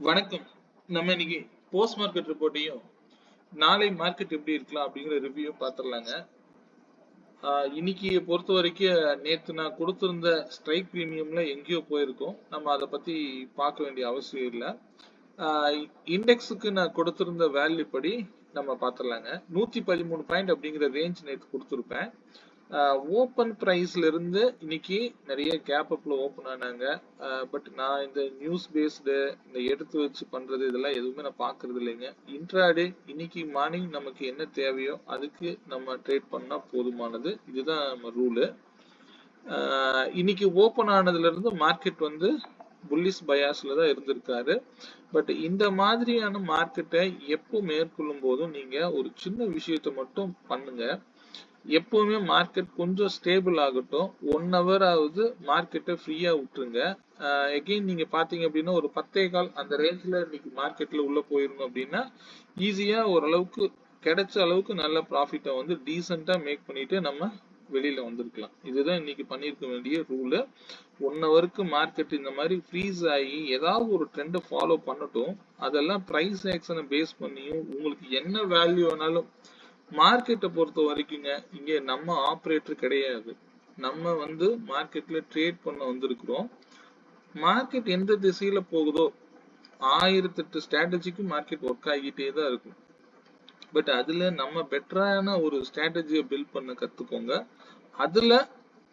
வணக்கம். நம்ம இன்னைக்கு போஸ்ட் மார்க்கெட் ரிப்போர்ட்டையும் நாளை மார்க்கெட் எப்படி இருக்கலாம் அப்படிங்கிற ரிவ்யூ பார்த்துடலாங்க. இன்னைக்கு பொறுத்த வரைக்கும் நேற்று நான் கொடுத்திருந்த ஸ்ட்ரைக் ப்ரீமியம்ல எங்கேயோ போயிருக்கோம். நம்ம அதை பத்தி பார்க்க வேண்டிய அவசியம் இல்லை. இண்டெக்ஸுக்கு நான் கொடுத்திருந்த வேல்யூ படி நம்ம பார்த்துடலாங்க. 113 பாயிண்ட் அப்படிங்கிற ரேஞ்ச் நேற்று கொடுத்துருப்பேன். ஓப்பன் பிரைஸ்ல இருந்து இன்னைக்கு நிறைய கேப் அப்ல ஓப்பன் ஆனாங்க. பட் நான் இந்த நியூஸ் பேஸ்டு இந்த எடுத்து வச்சு பண்றது இதெல்லாம் எதுவுமே நான் பாக்குறது இல்லைங்க. இன்ட்ராடே இன்னைக்கு மார்னிங் நமக்கு என்ன தேவையோ அதுக்கு நம்ம ட்ரேட் பண்ணா போதுமானது. இதுதான் நம்ம ரூலு. இன்னைக்கு ஓப்பன் ஆனதுல இருந்து மார்க்கெட் வந்து புல்லிஷ் பயாஸ்ல தான் இருந்திருக்காரு. பட் இந்த மாதிரியான மார்க்கெட்டை எப்போ மேற்கொள்ளும் போதும் நீங்க ஒரு சின்ன விஷயத்தை மட்டும் பண்ணுங்க. எப்பவுமே மார்க்கெட் கொஞ்சம் ஸ்டேபிள் ஆகட்டும். 1 hour ஆகுது மார்க்கெட்டை ஃப்ரீயா விட்டுருங்க. எகெயின் நீங்க பாத்தீங்க அப்படின்னா ஒரு 10.15 அந்த ரேஞ்ச்ல இன்னைக்கு மார்க்கெட்ல உள்ள போயிருங்க அப்படின்னா ஈஸியா ஓரளவுக்கு கிடைச்ச அளவுக்கு நல்ல ப்ராஃபிட்டை வந்து டீசெண்டா மேக் பண்ணிட்டு நம்ம வெளியில வந்திருக்கலாம். இதுதான் இன்னைக்கு பண்ணிருக்க வேண்டிய ரூலு. 1 ஹவருக்கு மார்க்கெட் இந்த மாதிரி ஃப்ரீஸ் ஆகி ஏதாவது ஒரு ட்ரெண்டை ஃபாலோ பண்ணட்டும். அதெல்லாம் பிரைஸ் ஆக்ஷனை பேஸ் பண்ணியும் உங்களுக்கு என்ன வேல்யூ ஆனாலும் மார்க்கெட்டை பொறுத்த வரைக்குங்க இங்க நம்ம ஆப்ரேட்டர் கிடையாது. நம்ம வந்து மார்க்கெட்ல ட்ரேட் பண்ண வந்திருக்கிறோம். மார்க்கெட் எந்த திசையில போகுதோ 1008 ஸ்ட்ராட்டஜிக்கு மார்க்கெட் ஒர்க் ஆகிட்டே தான் இருக்கும். பட் அதுல நம்ம பெட்டரான ஒரு ஸ்ட்ராட்டஜியை பில்ட் பண்ண கத்துக்கோங்க. அதுல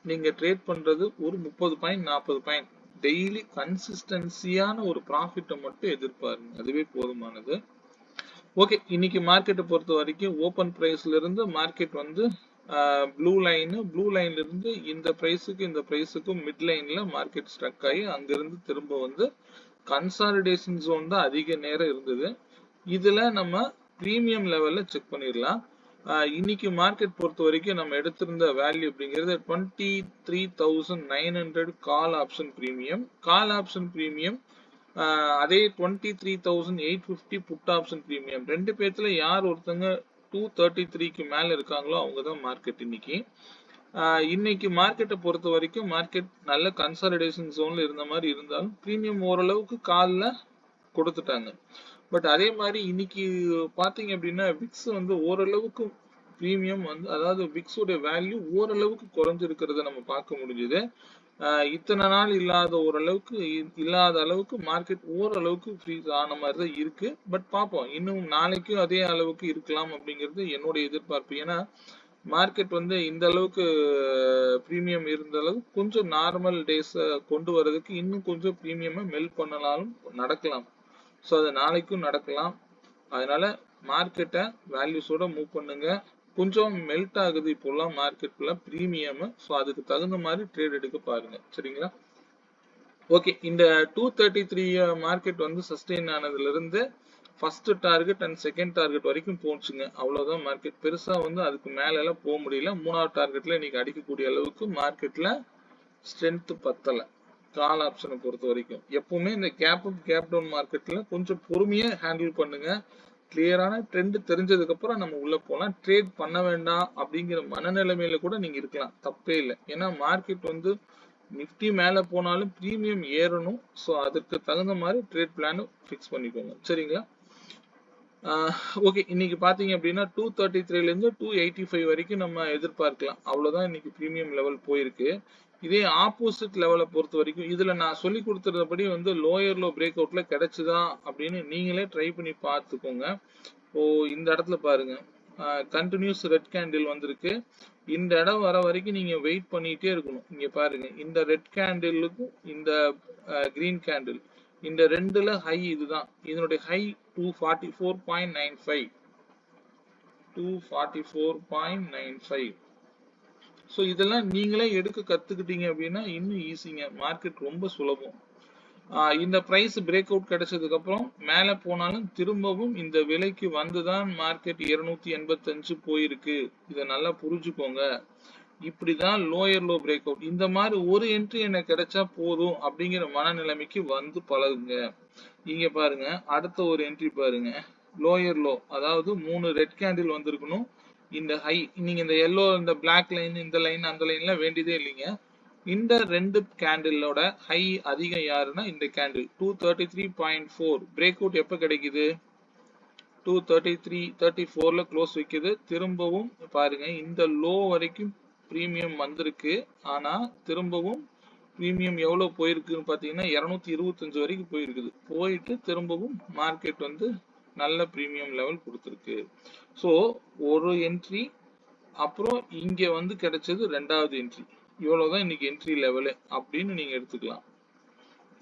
நீங்க ட்ரேட் பண்றது ஒரு 30 பாயிண்ட் 40 பாயிண்ட் டெய்லி கன்சிஸ்டன்சியான ஒரு ப்ராஃபிட்டை மட்டும் எதிர்பாருங்க. அதுவே போதுமானது. ஓகே, இன்னைக்கு மார்க்கெட்டை பொறுத்த வரைக்கும் ஓப்பன் பிரைஸ்ல இருந்து மார்க்கெட் வந்து ப்ளூ லைன்ல இருந்து இந்த பிரைஸுக்கும் மிட் லைன்ல மார்க்கெட் ஸ்ட்ரக் ஆகி அங்கிருந்து திரும்ப வந்து கன்சாலிடேஷன் ஜோன் தான் அதிக நேரம் இருந்தது. இதுல நம்ம பிரீமியம் லெவல்ல செக் பண்ணிடலாம். இன்னைக்கு மார்க்கெட் பொறுத்த வரைக்கும் நம்ம எடுத்திருந்த வேல்யூ அப்படிங்கிறது 23,900 கால் ஆப்ஷன் பிரீமியம். அதே 23,850 புட் ஆப்ஷன் பிரீமியம். ரெண்டு பேர்த்துல யார் ஒருத்தங்க 233க்கு மேல இருக்காங்களோ அவங்கதான் மார்க்கெட் இன்னைக்கு. இன்னைக்கு மார்க்கெட்டை பொறுத்த வரைக்கும் மார்க்கெட் நல்ல கன்சாலிடேஷன் ஜோன்ல இருந்த மாதிரி இருந்தாலும் பிரீமியம் ஓரளவுக்கு கால்ல கொடுத்துட்டாங்க. பட் அதே மாதிரி இன்னைக்கு பாத்தீங்க அப்படின்னா விக்ஸ் வந்து ஓரளவுக்கு பிரீமியம் வந்து அதாவது விக்ஸோட வேல்யூ ஓரளவுக்கு குறைஞ்சிருக்கிறத நம்ம பார்க்க முடிஞ்சது. இத்தனை நாள் இல்லாத அளவுக்கு மார்க்கெட் ஓரளவுக்கு ஃப்ரீஸ் ஆன மாதிரி தான் இருக்கு. பட் பார்ப்போம், இன்னும் நாளைக்கும் அதே அளவுக்கு இருக்கலாம் அப்படிங்கிறது என்னோட எதிர்பார்ப்பு. ஏன்னா மார்க்கெட் வந்து இந்த அளவுக்கு பிரீமியம் இருந்த அளவு கொஞ்சம் நார்மல் டேஸ் கொண்டு வர்றதுக்கு இன்னும் கொஞ்சம் பிரீமியமா மெல்ட் பண்ணாலும் நடக்கலாம். ஸோ அது நாளைக்கும் நடக்கலாம். அதனால மார்க்கெட்டை வேல்யூஸோட மூவ் பண்ணுங்க. கொஞ்சம் மெல்ட் ஆகுது இப்போலாம் மார்க்கெட்ல பிரீமியம். ஸோ அதுக்கு தகுந்த மாதிரி ட்ரேட் எடுக்க பாருங்க. சரிங்களா? ஓகே, இந்த 233 மார்க்கெட் வந்து சஸ்டெயின் ஆனதுல இருந்து first target and second target வரைக்கும் போச்சுங்க. அவ்வளவுதான் மார்க்கெட். பெருசா வந்து அதுக்கு மேல எல்லாம் போக முடியல. 3வது டார்கெட்ல இன்னைக்கு அடிக்கக்கூடிய அளவுக்கு மார்க்கெட்ல ஸ்ட்ரென்த் பத்தல. கால் ஆப்ஷனை பொறுத்த வரைக்கும் எப்பவுமே இந்த கேப் அப் கேப் டவுன் மார்க்கெட்ல கொஞ்சம் பொறுமையா ஹேண்டில் பண்ணுங்க. கிளியரான ட்ரெண்ட் தெரிஞ்சதுக்கு அப்புறம் நம்ம உள்ள போலாம். ட்ரேட் பண்ண வேண்டாம் அப்படிங்கிற மனநிலைமையில கூட நீங்க இருக்கலாம், தப்பே இல்லை. ஏன்னா மார்க்கெட் வந்து நிஃப்டி மேல போனாலும் பிரீமியம் ஏறணும். ஸோ அதுக்கு தகுந்த மாதிரி ட்ரேட் பிளான் ஃபிக்ஸ் பண்ணிக்கோங்க. சரிங்களா? ஓகே, இன்னைக்கு பாத்தீங்க அப்படின்னா 233ல இருந்து 285 வரைக்கும் நம்ம எதிர்பார்க்கலாம். அவ்வளவுதான் இன்னைக்கு பிரீமியம் லெவல் போயிருக்கு. இதே ஆப்போசிட் லெவலை பொறுத்த வரைக்கும் இதுல நான் சொல்லி கொடுத்துறபடி வந்து லோயர் லோ பிரேக் அவுட்ல கிடைச்சுதா அப்படின்னு நீங்களே ட்ரை பண்ணி பார்த்துக்கோங்க. இப்போ இந்த இடத்துல பாருங்க, கண்டினியூஸ் ரெட் கேண்டில் வந்திருக்கு. இந்த இடம் வர வரைக்கும் நீங்க வெயிட் பண்ணிட்டே இருக்கணும். இங்க பாருங்க, இந்த ரெட் கேண்டிலுக்கும் இந்த கிரீன் கேண்டில் இந்த ரெண்டுல ஹை இதுதான். இதனுடைய ஹை 244.95. ஸோ இதெல்லாம் நீங்களே எடுக்க கத்துக்கிட்டீங்க அப்படின்னா இன்னும் ஈஸிங்க. மார்க்கெட் ரொம்ப சுலபம். இந்த பிரைஸ் பிரேக் அவுட் கிடைச்சதுக்கு அப்புறம் மேல போனாலும் திரும்பவும் இந்த விலைக்கு வந்துதான் மார்க்கெட் 285 போயிருக்கு. இதை நல்லா புரிஞ்சுக்கோங்க. இப்படிதான் லோயர் லோ பிரேக் அவுட். இந்த மாதிரி ஒரு என்ட்ரி எனக்கு கிடைச்சா போதும் அப்படிங்கிற மனநிலைமைக்கு வந்து பழகுங்க. இங்க பாருங்க, அடுத்த ஒரு என்ட்ரி பாருங்க, லோயர் லோ, அதாவது 3 ரெட் கேண்டில் வந்திருக்கணும். இந்த ஹை நீங்க இந்த எல்லோ இந்த பிளாக் லைன் இந்த லைன் அந்த லைன்ல வேண்டியதே இல்லைங்க. இந்த ரெண்டு கேண்டிலோட ஹை அதிகம் யாருன்னா இந்த கேண்டில் 233.4 பிரேக் அவுட் எப்ப கிடைக்குது 233.34ல க்ளோஸ் வைக்குது. திரும்பவும் பாருங்க இந்த லோ வரைக்கும் பிரீமியம் வந்திருக்கு. ஆனா திரும்பவும் பிரீமியம் எவ்வளவு போயிருக்குன்னு பாத்தீங்கன்னா 225 வரைக்கும் போயிருக்குது. போயிட்டு திரும்பவும் மார்க்கெட் வந்து நல்ல பிரீமியம் லெவல் கொடுத்திருக்கு. சோ ஒரு என்ட்ரி, அப்புறம் இங்க வந்து கிடைச்சது ரெண்டாவது என்ட்ரி. இவ்வளவுதான் இன்னைக்கு என்ட்ரி லெவலு அப்படின்னு நீங்க எடுத்துக்கலாம்.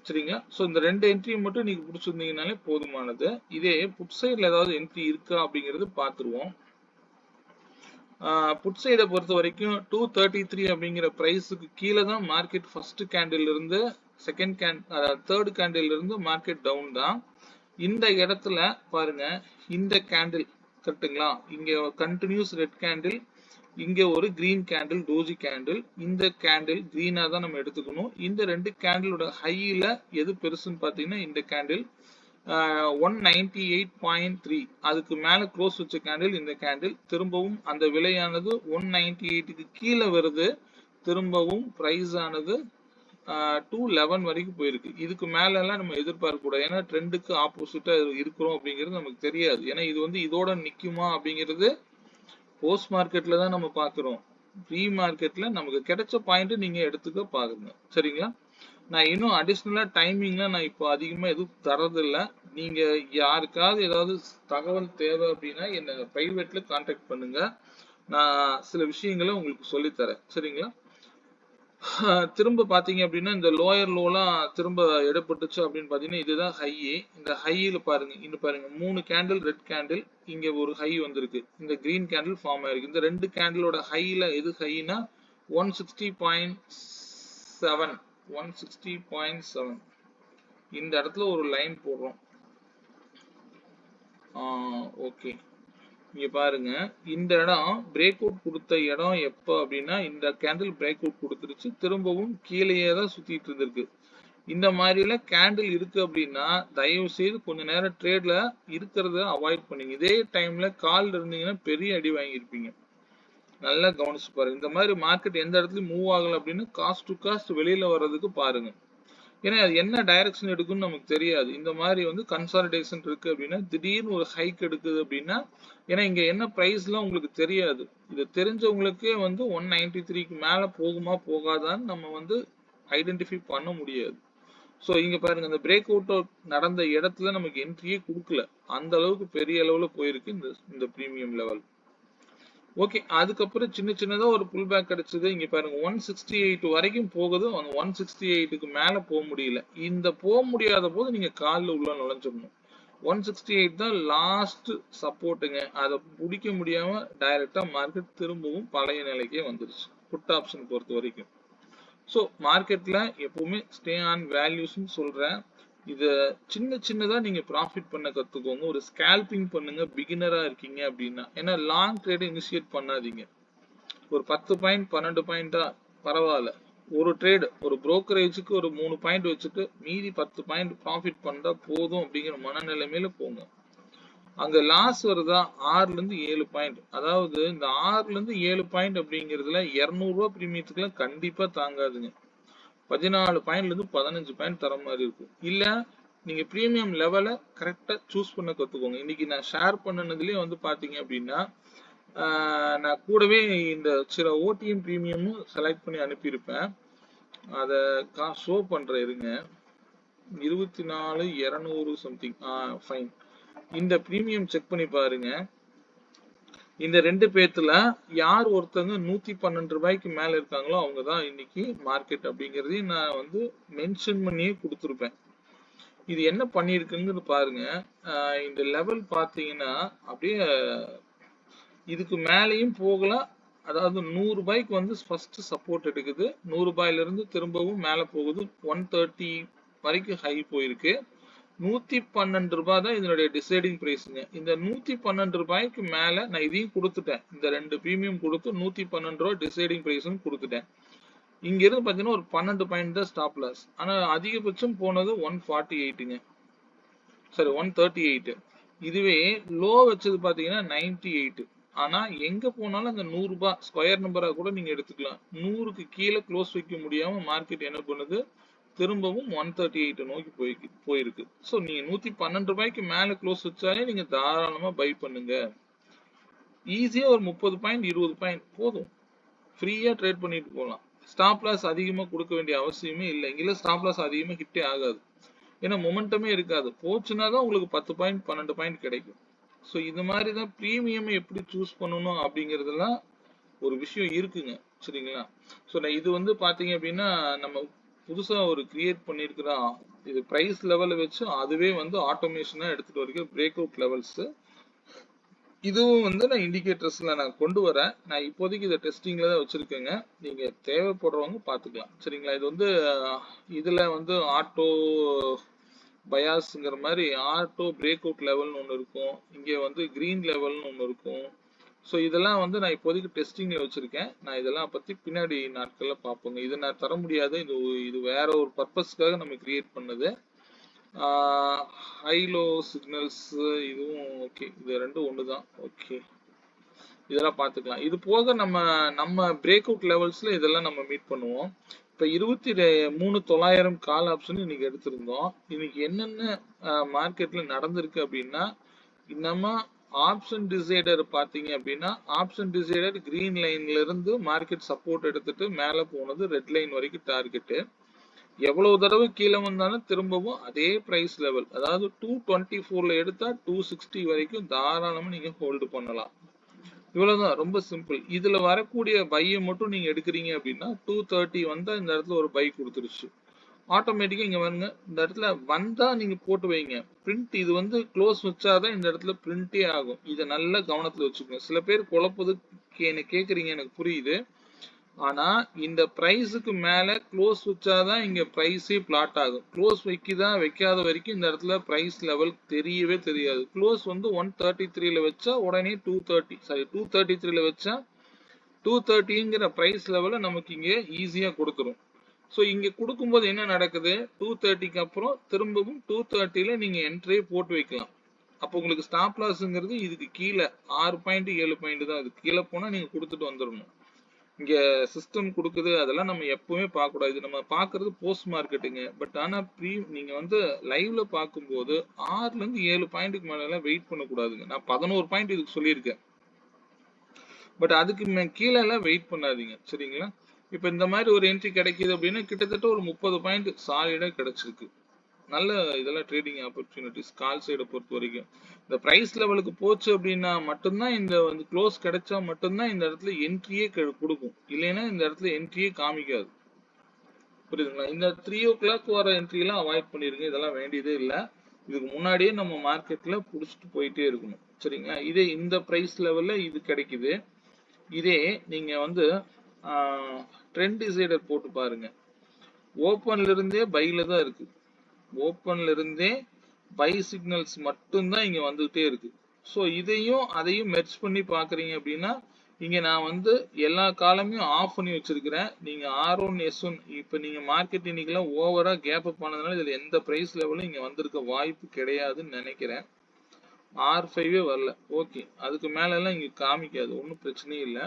சரிங்களா? சோ இந்த ரெண்டு என்ட்ரி மட்டும் நீங்க பிடிச்சிருந்தீங்கனாலே போதுமானது. இதே புட் சைடுல ஏதாவது என்ட்ரி இருக்கா அப்படிங்கறது பாத்துருவோம். புட் சைடை பொறுத்த வரைக்கும் 233 அப்படிங்கிற பிரைஸுக்கு கீழே தான் மார்க்கெட் ஃபர்ஸ்ட் கேண்டில் இருந்து தேர்ட் கேண்டில் இருந்து மார்க்கெட் டவுன் தான். இந்த இடத்துல பாருங்க இந்த கேண்டில் கரெக்ட்டுங்களா, இங்க கண்டினியூஸ் ரெட் கேண்டில், இங்க ஒரு கிரீன் கேண்டில் டோஜி கேண்டில். இந்த கேண்டில் கிரீனா தான் நம்ம எடுத்துக்கணும். இந்த ரெண்டு கேண்டிலோட ஹையில எது பெருசுன்னு பாத்தீங்கன்னா இந்த கேண்டில் 198.3 அதுக்கு மேல க்ளோஸ் வச்ச கேண்டில் இந்த கேண்டில். திரும்பவும் அந்த விலையானது 198க்கு கீழே வருது. திரும்பவும் பிரைஸ் ஆனது 211 வரைக்கும் போயிருக்கு. இதுக்கு மேல எல்லாம் நம்ம எதிர்பார்க்க கூடாது. ஏன்னா ட்ரெண்டுக்கு ஆப்போசிட்டா இருக்கிறோம் அப்படிங்கிறது நமக்கு தெரியாது. ஏன்னா இது வந்து இதோட நிக்குமா அப்படிங்கிறது போஸ்ட் மார்க்கெட்ல தான் நம்ம பாக்குறோம். ப்ரீ மார்க்கெட்ல நமக்கு கிடைச்ச பாயிண்ட் நீங்க எடுத்துக்க பாருங்க. சரிங்களா? நான் இன்னும் அடிஷனலா டைமிங்ல நான் இப்போ அதிகமா எதுவும் தரதில்ல. நீங்க யாருக்காவது ஏதாவது தகவல் தேவை அப்படின்னா என்ன பிரைவேட்ல கான்டாக்ட் பண்ணுங்க. நான் சில விஷயங்களை உங்களுக்கு சொல்லித்தரேன். சரிங்களா? திரும்ப பாத்தீங்க அப்படின்னா இந்த லோயர் லோலாம் திரும்ப எடுப்பட்டுச்சு அப்படின்னு பாத்தீங்கன்னா இதுதான் ஹை. இந்த ஹையில பாருங்க, இன்னும் பாருங்க 3 கேண்டில் ரெட் கேண்டில், இங்க ஒரு ஹை வந்திருக்கு, இந்த கிரீன் கேண்டில் ஃபார்ம் ஆயிருக்கு. இந்த ரெண்டு கேண்டிலோட ஹைல எது ஹைனா 160.7 160.7 இந்த இடத்துல ஒரு லைன் போடுறோம். ஓகே, இங்க பாருங்க இந்த இடம் பிரேக் அவுட் கொடுத்த இடம் எப்ப அப்படின்னா இந்த கேண்டில் பிரேக் அவுட் கொடுத்துருச்சு. திரும்பவும் கீழேயே தான் சுத்திட்டு இருந்திருக்கு. இந்த மாதிரில கேண்டில் இருக்கு அப்படின்னா தயவு செய்து கொஞ்ச நேரம் ட்ரேட்ல இருக்கிறத அவாய்ட் பண்ணுங்க. இதே டைம்ல கால் இருந்தீங்கன்னா பெரிய அடி வாங்கியிருப்பீங்க. நல்லா கவனிச்சு பாருங்க. இந்த மாதிரி மார்க்கெட் எந்த இடத்துலயும் மூவ் ஆகல அப்படின்னு காஸ்ட் டு காஸ்ட் வெளியில வர்றதுக்கு பாருங்க. ஏன்னா அது என்ன டைரக்ஷன் எடுக்குன்னு நமக்கு தெரியாது. இந்த மாதிரி வந்து கன்சாலிடேஷன் இருக்கு அப்படின்னா திடீர்னு ஒரு ஹைக் எடுக்குது அப்படின்னா, ஏன்னா இங்க என்ன பிரைஸ்லாம் உங்களுக்கு தெரியாது. இது தெரிஞ்சவங்களுக்கே வந்து 193க்கு மேல போகுமா போகாதான்னு நம்ம வந்து ஐடென்டிஃபை பண்ண முடியாது. ஸோ இங்க பாருங்க இந்த பிரேக் அவுட் நடந்த இடத்துல நமக்கு என்ட்ரியே கொடுக்கல. அந்த அளவுக்கு பெரிய அளவுல போயிருக்கு இந்த பிரீமியம் லெவல். ஓகே, அதுக்கப்புறம் சின்ன சின்னதா ஒரு புல் பேக் கிடைச்சது. இங்க பாருங்க 168 வரைக்கும் போகுது. அந்த 168க்கு மேல போக முடியல. இந்த போக முடியாத போது நீங்க கால்ல உள்ள நுழைஞ்சிடணும். 168 தான் லாஸ்ட் சப்போர்ட்டுங்க. அதை பிடிக்க முடியாம டைரக்டா மார்க்கெட் திரும்பவும் பழைய நிலைக்கே வந்துருச்சு புட் ஆப்ஷன் பொறுத்த வரைக்கும். ஸோ மார்க்கெட்ல எப்பவுமே ஸ்டே ஆன் வேல்யூஸ்ன்னு சொல்றேன். இத சின்ன சின்னதா நீங்க ப்ராஃபிட் பண்ண கத்துக்கோங்க. ஒரு ஸ்கேல்பிங் பண்ணுங்க பிகினரா இருக்கீங்க அப்படின்னா. ஏன்னா லாங் ட்ரேட் இனிஷியேட் பண்ணாதீங்க. ஒரு 10 பாயிண்ட் 12 பாயிண்டா பரவாயில்ல. ஒரு ட்ரேட் ஒரு புரோக்கரேஜுக்கு ஒரு 3 பாயிண்ட் வச்சுட்டு மீதி 10 பாயிண்ட் ப்ராஃபிட் பண்ணா போதும் அப்படிங்கிற மனநிலைமையில போங்க. அங்க லாஸ் வருதா 6ல இருந்து 7 பாயிண்ட், அதாவது இந்த 6ல இருந்து 7 பாயிண்ட் அப்படிங்கிறதுல 200 ரூபாய் பிரீமியத்துக்குலாம் கண்டிப்பா தாங்காதுங்க. 14 பாயிண்ட்ல இருந்து 15 பாயிண்ட் தர மாதிரி இருக்கும். இல்ல நீங்க பிரீமியம் லெவலை கரெக்டா சூஸ் பண்ண கத்துக்கோங்க. இன்னைக்கு நான் ஷேர் பண்ணனதுலயே வந்து பாத்தீங்க அப்படின்னா நான் கூடவே இந்த சில ஓடிஎம் பிரீமியமும் செலக்ட் பண்ணி அனுப்பியிருப்பேன். அதை ஷோ பண்றேன் இருங்க. 24,200 சம்திங் ஃபைன். இந்த பிரீமியம் செக் பண்ணி பாருங்க. இந்த ரெண்டு பேத்துல யார் ஒருத்தங்க 112 ரூபாய்க்கு மேல இருக்காங்களோ அவங்கதான் இன்னைக்கு மார்க்கெட் அப்படிங்கறதையும் நான் வந்து மென்ஷன் பண்ணியே கொடுத்துருப்பேன். இது என்ன பண்ணிருக்குன்னு பாருங்க. இந்த லெவல் பாத்தீங்கன்னா அப்படியே இதுக்கு மேலேயும் போகலாம். அதாவது 100 ரூபாய்க்கு வந்து ஃபர்ஸ்ட் சப்போர்ட் எடுக்குது. 100 ரூபாயில இருந்து திரும்பவும் மேல போகுது. 130 வரைக்கும் ஹை போயிருக்கு. 112 ரூபாய் தான் இதனுடைய டிசைடிங் பிரைஸ்ங்க. இந்த 112 ரூபாய்க்கு மேல நான் இதையும் கொடுத்துட்டேன். இந்த ரெண்டு பிரீமியம் கொடுத்து 112 ரூபாய் டிசைடிங் பிரைஸ்னு கொடுத்துட்டேன். இங்க இருந்து பாத்தீங்கன்னா ஒரு 12 பாயிண்ட் தான் ஸ்டாப் லாஸ். ஆனா அதிகபட்சம் போனது 148ங்க. சரி 138. இதுவே லோ வச்சது பாத்தீங்கன்னா 98. ஆனா எங்க போனாலும் அந்த 100 ரூபாய் ஸ்கொயர் நம்பரா கூட நீங்க எடுத்துக்கலாம். 100க்கு கீழ க்ளோஸ் வைக்க முடியாம மார்க்கெட் என்ன பண்ணுது? திரும்பவும் 138 நோக்கி போயிருக்கு. சோ நீங்க 112 ரூபாய்க்கு மேல க்ளோஸ் வச்சாலே நீங்க தாராளமா பை பண்ணுங்க. ஈஸியா ஒரு 30 பாயிண்ட் 20 பாயிண்ட் போதும். ஃப்ரீயா ட்ரேட் பண்ணிட்டு போலாம். ஸ்டாப் லாஸ் அதிகமா கொடுக்க வேண்டிய அவசியமே இல்லை. இங்கெல்லாம் ஸ்டாப் லாஸ் அதிகமா ஹிட்டே ஆகாது. ஏன்னா மொமெண்டமே இருக்காது. போச்சுன்னா தான் உங்களுக்கு 10 பாயிண்ட் 12 பாயிண்ட் கிடைக்கும். ஸோ இது மாதிரி தான் ப்ரீமியம் எப்படி சூஸ் பண்ணணும் அப்படிங்கிறதுலாம் ஒரு விஷயம் இருக்குங்க. சரிங்களா? ஸோ நான் இது வந்து பார்த்தீங்க அப்படின்னா நம்ம புதுசா ஒரு கிரியேட் பண்ணியிருக்கிறோம். இது பிரைஸ் லெவலை வச்சு அதுவே வந்து ஆட்டோமேஷனா எடுத்துட்டு வரைக்கும் பிரேக் அவுட் லெவல்ஸ். இதுவும் வந்து நான் இண்டிகேட்டர்ஸ்ல நான் கொண்டு வரேன். நான் இப்போதைக்கு இதை டெஸ்டிங்ல தான் வச்சிருக்கேங்க. நீங்க தேவைப்படுறவங்க பார்த்துக்கலாம். சரிங்களா? இது வந்து இதுல வந்து ஆட்டோ பயாஸ்ங்கிற மாதிரி ஆட்டோ பிரேக் அவுட் லெவல்னு ஒன்று இருக்கும். இங்கே வந்து கிரீன் லெவல்னு ஒன்று இருக்கும். ஸோ இதெல்லாம் வந்து நான் இப்போதைக்கு டெஸ்டிங்ல வச்சிருக்கேன். நான் இதெல்லாம் பத்தி பின்னாடி நாட்கள்ல பார்ப்போங்க. இதை நான் தர முடியாது. இது வேற ஒரு பர்பஸ்க்காக நம்ம கிரியேட் பண்ணது. ஹைலோ சிக்னல்ஸ் இதுவும் ஓகே. இது ரெண்டும் ஒண்ணுதான். ஓகே, இதெல்லாம் பார்த்துக்கலாம். இது போக நம்ம பிரேக் அவுட் லெவல்ஸ்ல இதெல்லாம் நம்ம மீட் பண்ணுவோம். இப்ப 23,900 கால் ஆப்ஷன் இன்னைக்கு எடுத்திருந்தோம். இன்னைக்கு என்னென்ன மார்க்கெட்ல நடந்திருக்கு அப்படின்னா, நம்ம ஆப்ஷன் டிசைடர் பாத்தீங்க அப்படின்னா ஆப்ஷன் டிசைடர் கிரீன் லைன்ல இருந்து மார்க்கெட் சப்போர்ட் எடுத்துட்டு மேல போனது ரெட் லைன் வரைக்கும் டார்கெட். எவ்வளவு தடவை கீழே வந்தாலும் திரும்பவும் அதே பிரைஸ் லெவல், அதாவது 224ல எடுத்தா 260 வரைக்கும் தாராளமா நீங்க ஹோல்டு பண்ணலாம். இவ்வளவுதான், ரொம்ப சிம்பிள். இதுல வரக்கூடிய பையை மட்டும் நீங்க எடுக்கிறீங்க அப்படின்னா 230 வந்தா இந்த இடத்துல ஒரு பை கொடுத்துருச்சு. ஆட்டோமேட்டிக்கா இங்க வருங்க, இந்த இடத்துல வந்தா நீங்க போட்டு வைங்க. பிரிண்ட் இது வந்து க்ளோஸ் வச்சாதான் இந்த இடத்துல பிரிண்டே ஆகும். இதை நல்லா கவனத்துல வச்சுக்கோங்க. சில பேர் குழப்பது கேக்குறீங்க, எனக்கு புரியுது. ஆனா இந்த பிரைஸுக்கு மேல க்ளோஸ் வச்சாதான் இங்க பிரைஸே பிளாட் ஆகும். க்ளோஸ் வைக்காத வரைக்கும் இந்த இடத்துல பிரைஸ் லெவல் தெரியவே தெரியாது. க்ளோஸ் வந்து 133ல வச்சா உடனே 233ல வச்சா 230ங்கிற பிரைஸ் லெவல நமக்கு இங்க ஈஸியா கொடுத்துரும். ஸோ இங்க கொடுக்கும்போது என்ன நடக்குது? 230க்கு அப்புறம் திரும்பவும் 230ல நீங்க என்ட்ரியே போட்டு வைக்கலாம். அப்போ உங்களுக்கு ஸ்டாப் லாஸ்ங்கிறது இதுக்கு கீழே 6 பாயிண்ட் 7 பாயிண்ட் தான். இது கீழே போனா நீங்க கொடுத்துட்டு வந்துடணும். இங்க சிஸ்டம் கொடுக்குது, அதெல்லாம் நம்ம எப்பவுமே பார்க்க கூடாது. இது நம்ம பாக்குறது போஸ்ட் மார்க்கெட்டுங்க. பட் ஆனா நீங்க வந்து லைவ்ல பார்க்கும்போது 6ல இருந்து 7 பாயிண்ட்டுக்கு மேல எல்லாம் வெயிட் பண்ணக்கூடாதுங்க. நான் 11 பாயிண்ட் இதுக்கு சொல்லியிருக்கேன். பட் அதுக்கு கீழே எல்லாம் வெயிட் பண்ணாதீங்க. சரிங்களா? இப்ப இந்த மாதிரி ஒரு என்ட்ரி கிடைக்குது அப்படின்னா கிட்டத்தட்ட ஒரு 30 பாயிண்ட் சாலிடா கிடைச்சிருக்கு. நல்ல இதெல்லாம் ட்ரேடிங் ஆப்பர்ச்சுனிட்டிஸ் கால் சைடை பொறுத்த வரைக்கும். இந்த பிரைஸ் லெவலுக்கு போச்சு அப்படின்னா மட்டும்தான் இந்த வந்து க்ளோஸ் கிடைச்சா மட்டும்தான் இந்த இடத்துல என்ட்ரியே கொடுக்கும். இல்லைன்னா இந்த இடத்துல என்ட்ரியே காமிக்காது. புரியுதுங்களா? இந்த 3 o'clock வர என்ட்ரி எல்லாம் அவாய்ட் பண்ணிருங்க. இதெல்லாம் வேண்டியதே இல்லை. இதுக்கு முன்னாடியே நம்ம மார்க்கெட்ல புடிச்சிட்டு போயிட்டே இருக்கணும். சரிங்களா? இதே இந்த பிரைஸ் லெவல்ல இது கிடைக்குது. இதே நீங்க வந்து ட்ரெண்ட் டிசைடர் போட்டு பாருங்க. ஓப்பன்ல இருந்தே பைல தான் இருக்கு. ஓப்பன்ல இருந்தே பை சிக்னல்ஸ் மட்டும்தான் இங்க வந்துகிட்டே இருக்கு. ஸோ இதையும் அதையும் மெர்ஜ் பண்ணி பாக்குறீங்க அப்படின்னா இங்க நான் வந்து எல்லா காலமையும் ஆஃப் பண்ணி வச்சிருக்கிறேன். நீங்க R1 S1 இப்ப நீங்க மார்க்கெட் இன்னைக்கெல்லாம் ஓவரா கேப் அப் ஆனதுனால இதுல எந்த பிரைஸ் லெவலும் இங்க வந்திருக்க வாய்ப்பு கிடையாதுன்னு நினைக்கிறேன். R5 வரல. ஓகே, அதுக்கு மேல எல்லாம் இங்க காமிக்காது, ஒன்றும் பிரச்சனையும் இல்லை.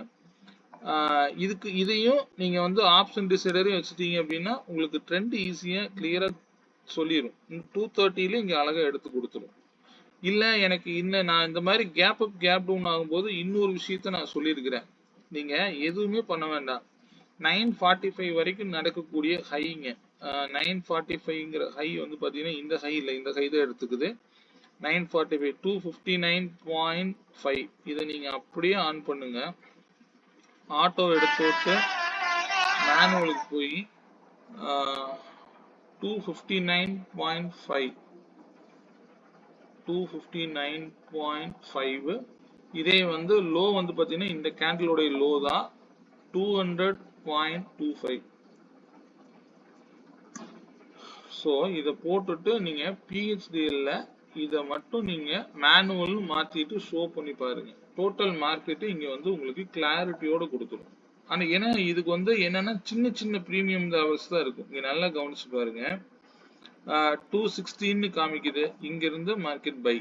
இதையும் நீங்க வந்து ஆப்ஷன் டிசைடரையும் வச்சுட்டீங்க அப்படின்னா உங்களுக்கு ட்ரெண்ட் ஈஸியா கிளியரா சொல்லிடும். 230ல இங்க அழகா எடுத்து கொடுத்துரும். இல்ல எனக்கு நான் இந்த மாதிரி கேப் அப் கேப் டவுன் ஆகும்போது இன்னொரு விஷயத்த நான் சொல்லியிருக்கிறேன். நீங்க எதுவுமே பண்ண வேண்டாம். 945 வரைக்கும் நடக்கக்கூடிய ஹைங்க, 945ங்கிற ஹை வந்து பாத்தீங்கன்னா இந்த ஹை இல்லை, இந்த ஹை தான் எடுத்துக்குது. 945 259.5 இதை நீங்க அப்படியே ஆன் பண்ணுங்க. ஆட்டோ எடுத்து விட்டு மேனுவலுக்கு போய் 259.5 இதே வந்து லோ வந்து பாத்தீங்கன்னா இந்த கேண்டிலோடைய லோ தான் 200.25. ஸோ இதை போட்டுட்டு நீங்க PHDL இதை மட்டும் நீங்க மேனுவல் மாத்திட்டு ஷோ பண்ணி பாருங்க. டோட்டல் மார்க்கெட் இங்க வந்து உங்களுக்கு கிளாரிட்டியோட கொடுத்துரும். ஆனா ஏன்னா இதுக்கு வந்து என்னன்னா சின்ன சின்ன பிரீமியம் லெவல்ஸ் தான் இருக்கும். இங்க நல்லா கவனிச்சு பாருங்க. 216 காமிக்குது. இங்க இருந்து மார்க்கெட் பை.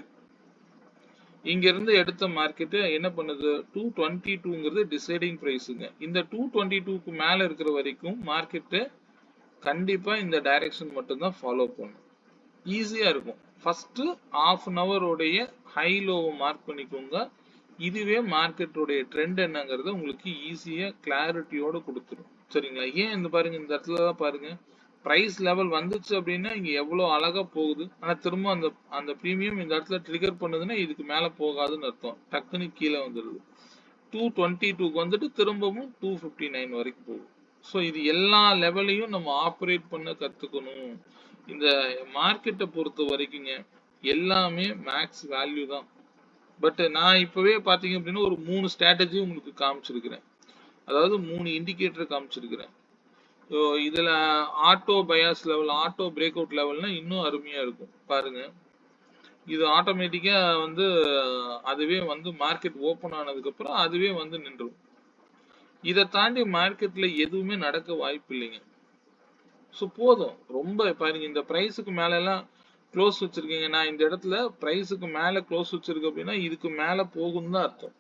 இங்க இருந்து எடுத்த மார்க்கெட் என்ன பண்ணுது 222ங்கிறது டிசைடிங் பிரைஸ்ங்க. இந்த 222க்கு மேல இருக்கிற வரைக்கும் மார்க்கெட் கண்டிப்பா இந்த டைரக்ஷன் மட்டும் தான் ஃபாலோ பண்ணும். ஈஸியா இருக்கும். ஃபர்ஸ்ட் half an hour உடைய ஹை லோவை மார்க் பண்ணிக்கோங்க. இதுவே மார்க்கெட்டோடைய ட்ரெண்ட் என்னங்கிறது உங்களுக்கு ஈஸியா கிளாரிட்டியோட கொடுத்துரும். சரிங்களா? ஏன் இந்த பாருங்க, இந்த இடத்துல தான் பாருங்க பிரைஸ் லெவல் வந்துச்சு அப்படின்னா இங்க எவ்வளவு அழகா போகுது. ஆனா திரும்ப அந்த அந்த பிரீமியம் இந்த இடத்துல ட்ரிகர் பண்ணுதுன்னா இதுக்கு மேல போகாதுன்னு அர்த்தம். டக்குன்னு கீழே வந்துடுது. 222க்கு வந்துட்டு திரும்பவும் 259 வரைக்கும் போகுது. ஸோ இது எல்லா லெவலையும் நம்ம ஆப்ரேட் பண்ண கத்துக்கணும். இந்த மார்க்கெட்டை பொறுத்த வரைக்குங்க எல்லாமே மேக்ஸ் வேல்யூ தான். பட் நான் இப்பவே பாத்தீங்க அப்படின்னா ஒரு 3 ஸ்ட்ராட்டஜி உங்களுக்கு காமிச்சிருக்கிறேன். அதாவது 3 இண்டிகேட்டர் காமிச்சிருக்கிறேன். ஸோ இதுல auto bias level, auto breakout லெவல்னா இன்னும் அருமையா இருக்கும் பாருங்க. இது ஆட்டோமேட்டிக்கா வந்து அதுவே வந்து மார்க்கெட் ஓபன் ஆனதுக்கு அப்புறம் அதுவே வந்து நின்றும். இதை தாண்டி மார்க்கெட்ல எதுவுமே நடக்க வாய்ப்பு இல்லைங்க. ஸோ போதும். ரொம்ப பாருங்க, இந்த பிரைஸுக்கு மேல எல்லாம் க்ளோஸ் வச்சிருக்கீங்க. நான் இந்த இடத்துல பிரைஸுக்கு மேல க்ளோஸ் வச்சிருக்கு அப்படின்னா இதுக்கு மேல போகும் தான் அர்த்தம்.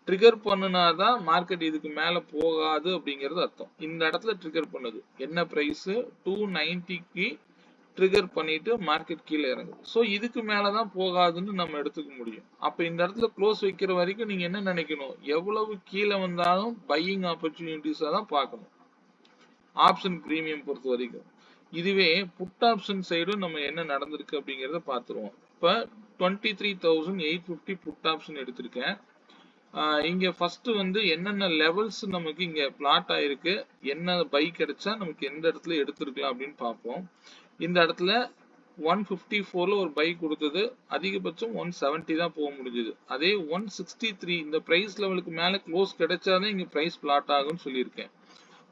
ட்ரிகர் பண்ணுனாதான் மார்க்கெட் இதுக்கு மேல போகாது அப்படிங்கிறது அர்த்தம். இந்த இடத்துல ட்ரிகர் பண்ணுது. என்ன பிரைஸ் 290க்கு ட்ரிகர் பண்ணிட்டு மார்க்கெட் கீழே இறங்குது. ஸோ இதுக்கு மேலதான் போகாதுன்னு நம்ம எடுத்துக்க முடியும். அப்ப இந்த இடத்துல க்ளோஸ் வைக்கிற வரைக்கும் நீங்க என்ன நினைக்கணும், எவ்வளவு கீழே வந்தாலும் பையிங் ஆப்பர்ச்சுனிட்டிஸா தான் பார்க்கணும். ஆப்ஷன் பிரீமியம் பொறுத்த வரைக்கும். இதுவே புட் ஆப்ஷன் சைடும் நம்ம என்ன நடந்திருக்கு அப்படிங்கறத பாத்துருவோம். இப்ப 23,850 புட் ஆப்ஷன் எடுத்திருக்கேன். இங்க ஃபர்ஸ்ட் வந்து என்னென்ன லெவல்ஸ் நமக்கு இங்க பிளாட் ஆயிருக்கு, என்ன பை கிடைச்சா நமக்கு எந்த இடத்துல எடுத்திருக்கலாம் அப்படின்னு பார்ப்போம். இந்த இடத்துல 154ல ஒரு பை கொடுத்தது, அதிகபட்சம் 170 தான் போக முடிஞ்சது. அதே 163 இந்த பிரைஸ் லெவலுக்கு மேல க்ளோஸ் கிடைச்சாதான் இங்க பிரைஸ் பிளாட் ஆகும்னு சொல்லியிருக்கேன்.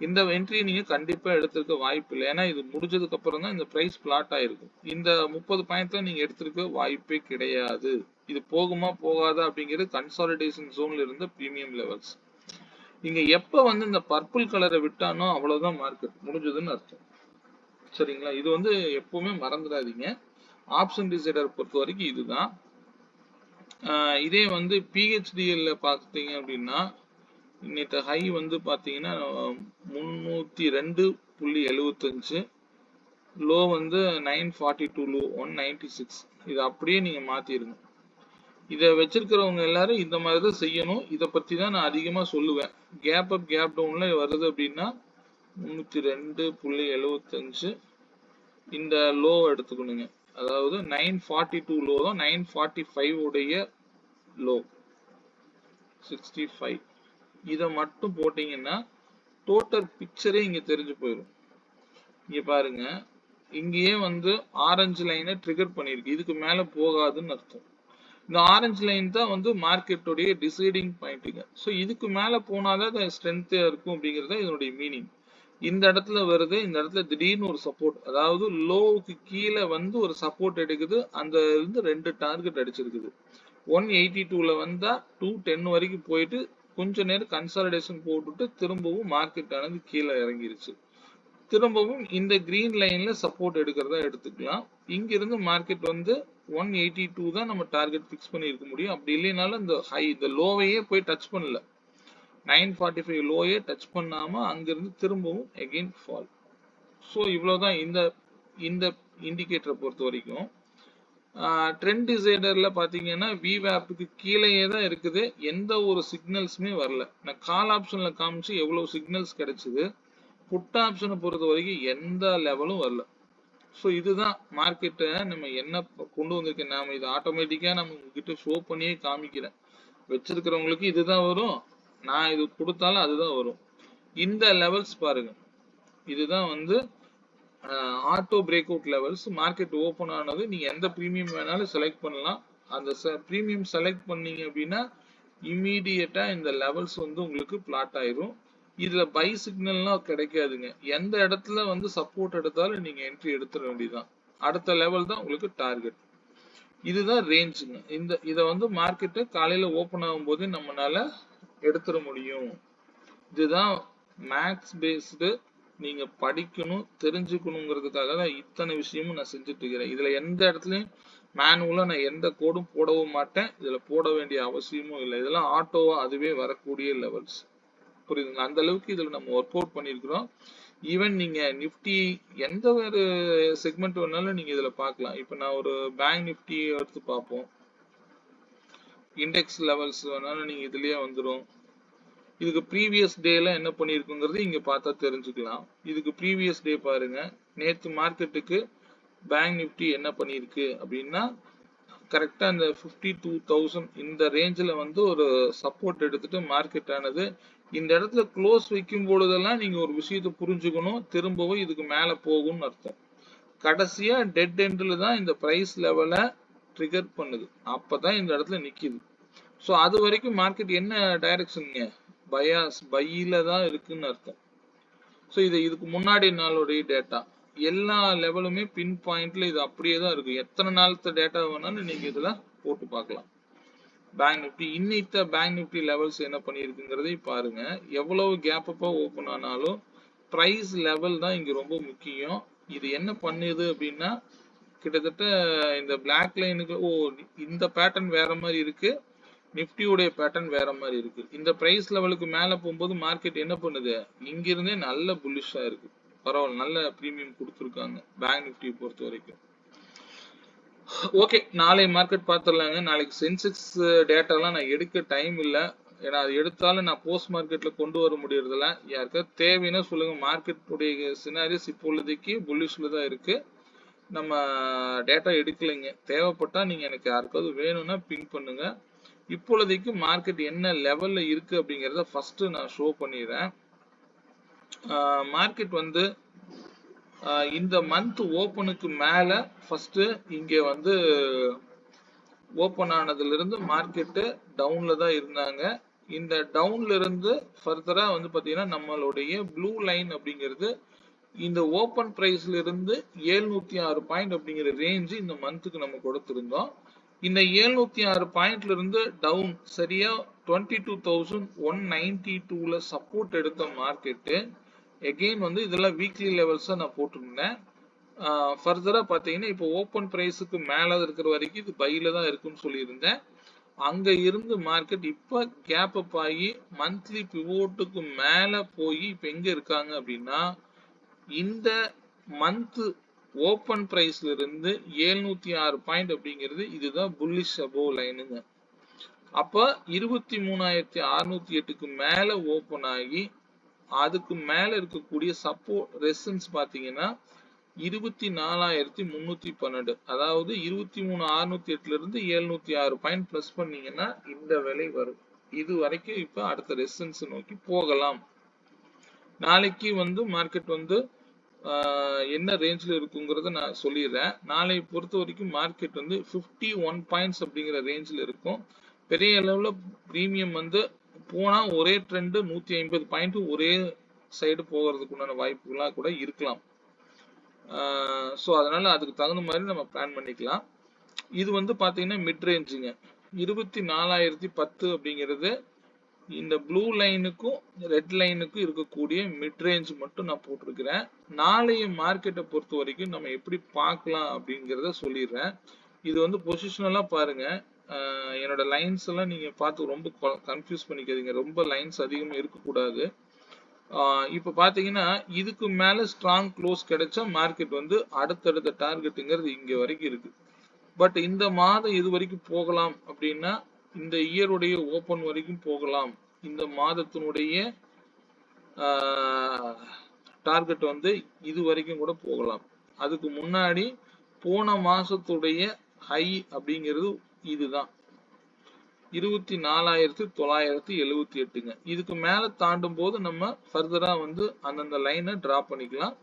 இந்த என்ட்ரியை நீங்க கண்டிப்பா எடுத்திருக்க வாய்ப்பு இல்லை. ஏன்னா இது முடிஞ்சதுக்கு அப்புறம் தான் இந்த பிரைஸ் பிளாட் ஆயிருக்கும். இந்த 30 பாயிண்ட்ல நீங்க எடுத்திருக்க வாய்ப்பே கிடையாது. இது போகுமா போகாதா அப்படிங்கிறது கன்சாலிடேஷன் ஜோன்ல இருந்த பிரீமியம் லெவல்ஸ். இங்க எப்ப வந்து இந்த பர்பிள் கலரை விட்டானோ அவ்வளவுதான் மார்க்கெட் முடிஞ்சதுன்னு அர்த்தம். சரிங்களா? இது வந்து எப்பவுமே மறந்துடாதீங்க. ஆப்ஷன் டிசைடர் பொறுத்த வரைக்கும் இதுதான். இதே வந்து பிஹெச்டிஎல்ல பாத்தீங்க அப்படின்னா இன்னைக்கு ஹை வந்து பாத்தீங்கன்னா 302.75, லோ வந்து 942, லோ 196. இது அப்படியே நீங்க மாத்திருங்க. இதை வச்சிருக்கிறவங்க எல்லாரும் இந்த மாதிரி தான் செய்யணும். இதை பத்தி தான் நான் அதிகமா சொல்லுவேன். கேப் அப் கேப் டவுன்ல வருது அப்படின்னா 302.75 இந்த லோ எடுத்துக்கணுங்க. அதாவது 942 லோ தான் 945 உடைய லோ 65. இதை மட்டும் போட்டீங்கன்னா டோட்டல் பிக்சரே இங்க தெரிஞ்சு போயிடும். இங்க பாருங்க, இங்கேயே வந்து ஆரஞ்சு லைனை ட்ரிகர் பண்ணிருக்கு. இதுக்கு மேல போகாதுன்னு அர்த்தம். இந்த ஆரஞ்சு லைன் தான் வந்து மார்க்கெட்டோடைய டிசைடிங் பாயிண்ட்டுங்க. ஸோ இதுக்கு மேல போனாதான் ஸ்ட்ரென்த்தா இருக்கும் அப்படிங்கிறது இதனுடைய மீனிங். இந்த இடத்துல வருது, இந்த இடத்துல திடீர்னு ஒரு சப்போர்ட், அதாவது லோவுக்கு கீழே வந்து ஒரு சப்போர்ட் எடுக்குது. அந்த இருந்து 2 டார்கெட் அடிச்சிருக்குது. 182ல வந்தா 210 வரைக்கும் போயிட்டு கொஞ்ச நேரம் கன்சாலிடேஷன் போட்டுட்டு திரும்பவும் மார்க்கெட் ஆனது கீழே இறங்கிருச்சு. திரும்பவும் இந்த கிரீன் லைன்ல சப்போர்ட் எடுக்கிறதா எடுத்துக்கலாம். இங்க இருந்து மார்க்கெட் வந்து 182 தான் நம்ம டார்கெட் பிக்ஸ் பண்ணி இருக்க முடியும். அப்படி இல்லைனாலும் இந்த ஹை இந்த லோவையே போய் டச் பண்ணல, 945 லோயே டச் பண்ணாம அங்கிருந்து திரும்பவும் அகைன் ஃபால். ஸோ இவ்வளவுதான் இந்த இந்த இண்டிகேட்டரை பொறுத்த வரைக்கும். ட்ரெண்ட் டிசைடர்ல பாத்தீங்கன்னா விவேப்புக்கு கீழேயே தான் இருக்குது. எந்த ஒரு சிக்னல்ஸுமே வரல. நான் கால் ஆப்ஷன்ல காமிச்சு எவ்வளவு சிக்னல்ஸ் கிடைச்சது. புட் ஆப்ஷனை பொறுத்த வரைக்கும் எந்த லெவலும் வரல. ஸோ இதுதான் மார்க்கெட்டை நம்ம என்ன கொண்டு வந்திருக்கேன். நாம இது ஆட்டோமேட்டிக்கா நம்ம உங்ககிட்ட ஷோ பண்ணியே காமிக்கிறேன். வச்சிருக்கிறவங்களுக்கு இதுதான் வரும், நான் இது கொடுத்தாலும் அதுதான் வரும். இந்த லெவல்ஸ் பாருங்க, இதுதான் வந்து auto break out levels. Market open ஆனது, நீங்க எந்த பிரீமியம் வேணாலும் செலக்ட் பண்ணலாம். அந்த பிரீமியம் செலக்ட் பண்ணீங்க அப்படின்னா இமீடியட்டா இந்த லெவல்ஸ் வந்து உங்களுக்கு பிளாட் ஆயிரும். இதுல பை சிக்னல்லாம் கிடைக்காதுங்க. எந்த இடத்துல வந்து சப்போர்ட் எடுத்தாலும் நீங்க என்ட்ரி எடுத்துட வேண்டியதுதான். அடுத்த லெவல் தான் உங்களுக்கு டார்கெட். இதுதான் ரேஞ்சுங்க. இதை வந்து மார்க்கெட்டு காலையில ஓபன் ஆகும் போது நம்மளால எடுத்துட முடியும். இதுதான் மேக்ஸ் பேஸ்டு நீங்க படிக்கணும், தெரிஞ்சுக்கணுங்கிறதுக்காக தான் இத்தனை விஷயமும் நான் செஞ்சுட்டு இருக்கிறேன். இதுல எந்த இடத்துலயும் மேனுவலா நான் எந்த கோடும் போடவும் மாட்டேன். இதுல போட வேண்டிய அவசியமும் இல்லை. இதெல்லாம் ஆட்டோவா அதுவே வரக்கூடிய லெவல்ஸ். புரியுதுங்களா? அந்த அளவுக்கு இதுல நம்ம ஒர்க் அவுட் பண்ணியிருக்கிறோம். ஈவன் நீங்க நிஃப்டி எந்த ஒரு செக்மெண்ட் வேணாலும் நீங்க இதுல பார்க்கலாம். இப்ப நான் ஒரு பேங்க் நிஃப்டி எடுத்து பார்ப்போம். இண்டெக்ஸ் லெவல்ஸ் வேணாலும் நீங்க இதுலயே வந்துடும். இதுக்கு ப்ரீவியஸ் டேல என்ன பண்ணிருக்குங்கிறது இங்க பார்த்தா தெரிஞ்சுக்கலாம். இதுக்கு ப்ரீவியஸ் டே பாருங்க. நேத்து மார்க்கெட்டுக்கு பேங்க் நிஃப்டி என்ன பண்ணிருக்கு அப்படின்னா கரெக்டா இந்த 52,000 இந்த ரேஞ்சில் வந்து ஒரு சப்போர்ட் எடுத்துட்டு மார்க்கெட் ஆனது. இந்த இடத்துல க்ளோஸ் வைக்கும் பொழுதெல்லாம் நீங்க ஒரு விஷயத்தை புரிஞ்சுக்கணும். திரும்பவும் இதுக்கு மேல போகும்னு அர்த்தம். கடைசியா டெட் எண்ட்ல தான் இந்த பிரைஸ் லெவலை ட்ரிகர் பண்ணுது. அப்பதான் இந்த இடத்துல நிக்குது. ஸோ அது வரைக்கும் மார்க்கெட் என்ன டைரக்ஷனுங்க, பயாஸ் பையில தான் இருக்குன்னு அர்த்தம். ஸோ இதுக்கு முன்னாடி நாளுடைய டேட்டா எல்லா லெவலுமே பின் பாயிண்ட்ல இது அப்படியே தான் இருக்கு. எத்தனை நாளத்த டேட்டா வேணாலும் நீங்க இதுல போட்டு பார்க்கலாம். பேங்க் நிஃப்டி இன்னைத்த பேங்க் நிஃப்டி லெவல்ஸ் என்ன பண்ணிருக்குங்கிறதை பாருங்க. எவ்வளவு கேப் அப்பா ஓபன் ஆனாலும் பிரைஸ் லெவல் தான் இங்க ரொம்ப முக்கியம். இது என்ன பண்ணுது அப்படின்னா கிட்டத்தட்ட இந்த பிளாக் லைனுக்கு இந்த பேட்டர்ன் வேற மாதிரி இருக்கு, நிஃப்டியோடைய பேட்டர்ன் வேற மாதிரி இருக்கு. இந்த பிரைஸ் லெவலுக்கு மேல போகும்போது மார்க்கெட் என்ன பண்ணுது, இங்கிருந்தே நல்ல புல்லிஷா இருக்கு. பரவாயில்ல, நல்ல பிரீமியம் கொடுத்துருக்காங்க பேங்க் நிஃப்டியை பொறுத்த வரைக்கும். ஓகே, நாளை மார்க்கெட் பார்த்துடலாங்க. நாளைக்கு சென்செக்ஸ் டேட்டாலாம் நான் எடுக்க டைம் இல்லை. ஏன்னா அது எடுத்தாலும் நான் போஸ்ட் மார்க்கெட்ல கொண்டு வர முடியறதில்ல. யாருக்காவது தேவைன்னா சொல்லுங்க. மார்க்கெட்டுடைய சினாரிஸ் இப்பொழுதைக்கு புல்லிஷ்ல தான் இருக்கு. நம்ம டேட்டா எடுக்கலைங்க. தேவைப்பட்டா நீங்க எனக்கு யாருக்காவது வேணும்னா பிங் பண்ணுங்க. இப்பொழுதைக்கு மார்க்கெட் என்ன லெவல்ல இருக்கு அப்படிங்கறத ஃபர்ஸ்ட் நான் ஷோ பண்ணிடுறேன். மார்க்கெட் வந்து இந்த மந்த் ஓப்பனுக்கு மேல ஃபர்ஸ்ட் இங்க வந்து ஓப்பன் ஆனதுல இருந்து மார்க்கெட் டவுன்ல தான் இருந்தாங்க. இந்த டவுன்ல இருந்து ஃபர்தரா வந்து பாத்தீங்கன்னா நம்மளுடைய ப்ளூ லைன் அப்படிங்கிறது இந்த ஓப்பன் பிரைஸ்ல இருந்து 706 பாயிண்ட் அப்படிங்கிற ரேஞ்சு இந்த மந்த்துக்கு நம்ம கொடுத்திருந்தோம். இந்த 706 பாயிண்ட்ல இருந்து டவுன் சரியா 22,192ல சப்போர்ட் எடுத்த மார்க்கெட்டு எகெயின் வந்து இதெல்லாம் வீக்லி லெவல்ஸா நான் போட்டிருந்தேன். ஃபர்தரா பாத்தீங்கன்னா இப்போ ஓப்பன் பிரைஸுக்கு மேல இருக்கிற வரைக்கும் இது பையில தான் இருக்குன்னு சொல்லியிருந்தேன். அங்க இருந்து மார்க்கெட் இப்ப கேப் அப் ஆகி மந்த்லி பிவோட்டுக்கு மேல போய் இப்ப எங்க இருக்காங்க அப்படின்னா இந்த மந்த் ஓப்பன் பிரைஸ்ல இருந்து 706 பாயிண்ட் அப்படிங்கிறது இதுதான் புல்லிஷ் அபோவ் லைனுங்க. அப்ப 23,608க்கு மேல ஓப்பன் ஆகி அதுக்கு மேல இருக்கக்கூடிய சப்போர்ட் ரெசிஸ்டன்ஸ் பாத்தீங்கன்னா 24,312. அதாவது 23,608ல இருந்து 706 பாயிண்ட் பிளஸ் பண்ணீங்கன்னா இந்த விலை வரும். இது வரைக்கும் இப்ப அடுத்த ரெசிஸ்டன்ஸ் நோக்கி போகலாம். நாளைக்கு வந்து மார்க்கெட் வந்து என்ன ரேஞ்சில் இருக்குங்கிறத நான் சொல்லிடுறேன். நாளை பொறுத்த வரைக்கும் மார்க்கெட் வந்து 51 பாயிண்ட்ஸ் அப்படிங்கிற ரேஞ்சில் இருக்கும். பெரிய அளவில் பிரீமியம் வந்து போனா ஒரே ட்ரெண்ட் 150 பாயிண்ட் ஒரே சைடு போகிறதுக்கு உண்டான வாய்ப்புகளாக கூட இருக்கலாம். ஸோ அதனால அதுக்கு தகுந்த மாதிரி நம்ம பிளான் பண்ணிக்கலாம். இது வந்து பாத்தீங்கன்னா மிட் ரேஞ்சுங்க. 24,010 அப்படிங்கிறது இந்த ப்ளூ லைனுக்கும் ரெட் லைனுக்கும் இருக்கக்கூடிய மிட் ரேஞ்ச் மட்டும் நான் போட்டிருக்கிறேன். நாளைய மார்க்கெட்டை பொறுத்த வரைக்கும் நம்ம எப்படி பார்க்கலாம் அப்படிங்கிறத சொல்லிடுறேன். இது வந்து பொசிஷனலா பாருங்க. என்னோட லைன்ஸ் எல்லாம் நீங்க பார்த்து ரொம்ப கன்ஃபியூஸ் பண்ணிக்காதீங்க. ரொம்ப லைன்ஸ் அதிகமா இருக்கக்கூடாது. இப்ப பாத்தீங்கன்னா இதுக்கு மேல ஸ்ட்ராங் க்ளோஸ் கிடைச்சா மார்க்கெட் வந்து அடுத்தடுத்த டார்கெட்டுங்கிறது இங்க வரைக்கும் இருக்கு. பட் இந்த மாதம் இது வரைக்கும் போகலாம் அப்படின்னா இந்த இயருடைய ஓப்பன் வரைக்கும் போகலாம். இந்த மாதத்தினுடைய டார்கெட் வந்து இது வரைக்கும் கூட போகலாம். அதுக்கு முன்னாடி போன மாசத்துடைய ஹை அப்படிங்கிறது இதுதான் 24,978ங்க. இதுக்கு மேல தாண்டும் போது நம்ம ஃபர்தரா வந்து அந்தந்த லைனை டிராப் பண்ணிக்கலாம்.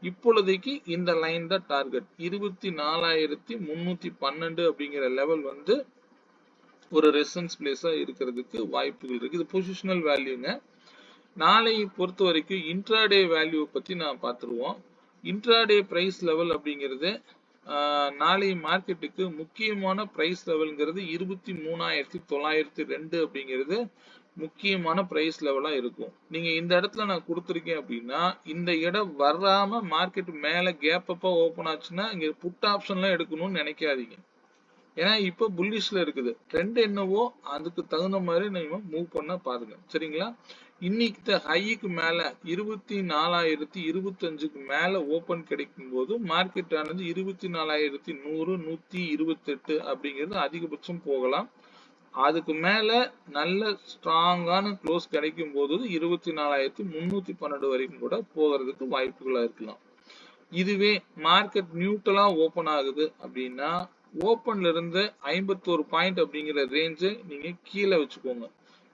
இப்பொழுதைக்கு இந்த லைன் தான் டார்கெட் 24,312 அப்படிங்கிற லெவல் வந்து ஒரு ரெசிஸ்டன்ஸ் பிளேஸா இருக்கிறதுக்கு வாய்ப்புகள் இருக்கு. இது பொசிஷனல் வேல்யூங்க. நாளை பொறுத்த வரைக்கும் இன்ட்ராடே வேல்யூ பத்தி நான் பார்த்துருவோம். இன்ட்ராடே பிரைஸ் லெவல் அப்படிங்கிறது நாளை மார்க்கெட்டுக்கு முக்கியமான பிரைஸ் லெவல்ங்கிறது 23,902 அப்படிங்கிறது முக்கியமான பிரைஸ் லெவலா இருக்கும். நீங்க இந்த இடத்துல நான் கொடுத்திருக்கேன் அப்படின்னா இந்த இடம் வராம மார்க்கெட் மேல கேப் அப்பா ஓபன் ஆச்சுன்னா இங்க புட் ஆப்ஷன்லாம் எடுக்கணும்னு நினைக்காதீங்க. ஏன்னா இப்ப புல்லிஷ்ல இருக்குது. ட்ரெண்ட் என்னவோ அதுக்கு தகுந்த மாதிரி நீங்க மூவ் பண்ண பாருங்க. சரிங்களா? இன்னைக்கு ஹைக்கு மேல 24,025க்கு மேல ஓபன் கிடைக்கும் போது மார்க்கெட் ஆனது 24,100 128 அப்படிங்கிறது அதிகபட்சம் போகலாம். அதுக்கு மேல நல்ல ஸ்ட்ராங்கான க்ளோஸ் கிடைக்கும் போது 24,312 வரைக்கும் கூட போகிறதுக்கு வாய்ப்புகளா இருக்கலாம். இதுவே மார்க்கெட் நியூட்ரலா ஓபன் ஆகுது அப்படின்னா ஓபன்ல இருந்து 51 பாயிண்ட் அப்படிங்கிற ரேஞ்சை நீங்க கீழே வச்சுக்கோங்க.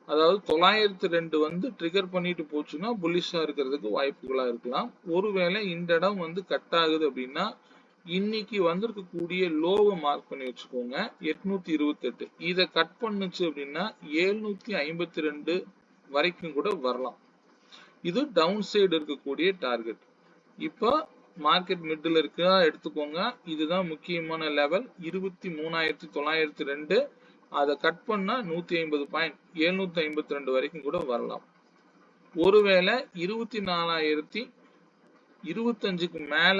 அதாவது 902 வந்து ட்ரிகர் பண்ணிட்டு போச்சுன்னா புல்லிஷா இருக்கிறதுக்கு வாய்ப்புகளா இருக்கலாம். ஒருவேளை இந்த இடம் வந்து கட் ஆகுது அப்படின்னா இன்னைக்கு வந்திருக்கக்கூடிய லோவை மார்க் பண்ணி வச்சுக்கோங்க 828. இதை கட் பண்ணுச்சு அப்படின்னா 752 வரைக்கும் கூட வரலாம். இது டவுன் சைடு இருக்கக்கூடிய டார்கெட். இப்போ மார்க்கெட் மிடில் இருக்கா எடுத்துக்கோங்க. இதுதான் முக்கியமான லெவல் 23,902. அதை கட் பண்ணா 150 பாயிண்ட் 752 வரைக்கும் கூட வரலாம். ஒருவேளை 24,025க்கு மேல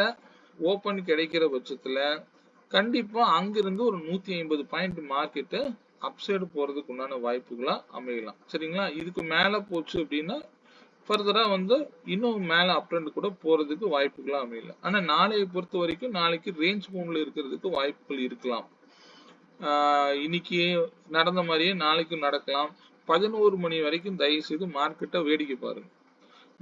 ஓபன் கிடைக்கிற பட்சத்துல கண்டிப்பா அங்கிருந்து ஒரு 150 பாயிண்ட் மார்க்கெட் அப்சைடு போறதுக்கு உண்டான வாய்ப்புகளா அமையலாம். சரிங்களா? இதுக்கு மேல போச்சு அப்படின்னா ஃபர்தரா வந்து இன்னும் மேல அப் ட்ரெண்ட் கூட போறதுக்கு வாய்ப்புகளா அமையல. ஆனா நாளையை பொறுத்த வரைக்கும் நாளைக்கு ரேஞ்ச் பவுண்ட்ல இருக்கிறதுக்கு வாய்ப்புகள் இருக்கலாம். இன்னைக்கு நடந்த மாதிரியே நாளைக்கும் நடக்கலாம். 11 மணி வரைக்கும் தயவு செய்து மார்க்கெட்டை வேடிக்கை பாருங்க.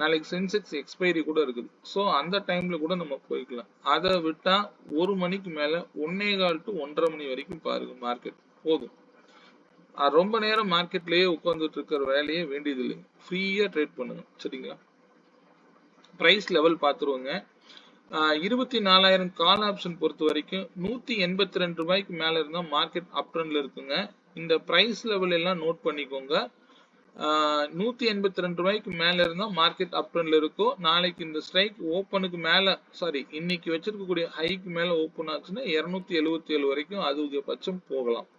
நாளைக்கு சென்செக்ஸ் எக்ஸ்பைரி கூட இருக்குது. ஸோ அந்த டைம்ல கூட நம்ம போய்க்கலாம். அதை விட்டா 1 மணிக்கு மேல 1:15 to 1:30 மணி வரைக்கும் பாருங்க மார்க்கெட் போதும். ரொம்ப நேரம் மார்க்கெட்லயே உட்கார்ந்துட்டு இருக்கிற வேலையே வேண்டியது இல்லைங்க. ஃப்ரீயா ட்ரேட் பண்ணுங்க. சரிங்களா? பிரைஸ் லெவல் பார்த்துருவோங்க. 24,000 கால் ஆப்ஷன் பொறுத்த வரைக்கும் 182 ரூபாய்க்கு மேல இருந்தா மார்க்கெட் அப் ட்ரெண்ட்ல இருக்குங்க. இந்த பிரைஸ் லெவல் எல்லாம் நோட் பண்ணிக்கோங்க. 182 ரூபாய்க்கு மேல இருந்தா மார்க்கெட் அப் ட்ரெண்ட்ல இருக்கும். நாளைக்கு இந்த ஸ்ட்ரைக் ஓப்பனுக்கு மேல இன்னைக்கு வச்சிருக்கக்கூடிய ஹைக்கு மேல ஓப்பன் ஆச்சுன்னா 277 வரைக்கும் அதிகபட்சம் போகலாம்.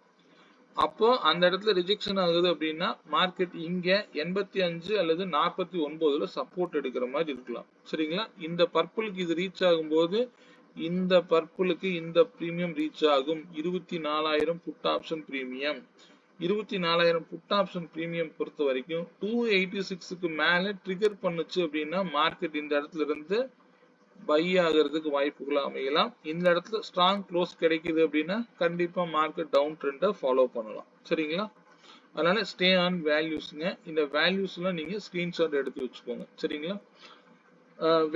அப்போ அந்த இடத்துல ரிஜெக்ஷன் ஆகுது அப்படின்னா மார்க்கெட் இங்க 85 அல்லது 49ல சப்போர்ட் எடுக்கிற மாதிரி இருக்கலாம். சரிங்களா? இந்த பர்பிளுக்கு இது ரீச் ஆகும்போது இந்த பர்பிளுக்கு இந்த பிரீமியம் ரீச் ஆகும். 24,000 put option premium. 24,000 put option premium பொறுத்த வரைக்கும் 286க்கு மேல ட்ரிகர் பண்ணுச்சு அப்படின்னா மார்க்கெட் இந்த இடத்துல இருந்து பை ஆகிறதுக்கு வாய்ப்புகள் அமையலாம். இந்த இடத்துல ஸ்ட்ராங் க்ளோஸ் கிடைக்குது அப்படின்னா கண்டிப்பா மார்க்கெட் டவுன் ட்ரெண்டை ஃபாலோ பண்ணலாம். சரிங்களா? அதனால ஸ்டே ஆன் வேல்யூஸ்ங்க. இந்த வேல்யூஸ்லாம் நீங்க ஸ்கிரீன்ஷாட் எடுத்து வச்சுக்கோங்க. சரிங்களா?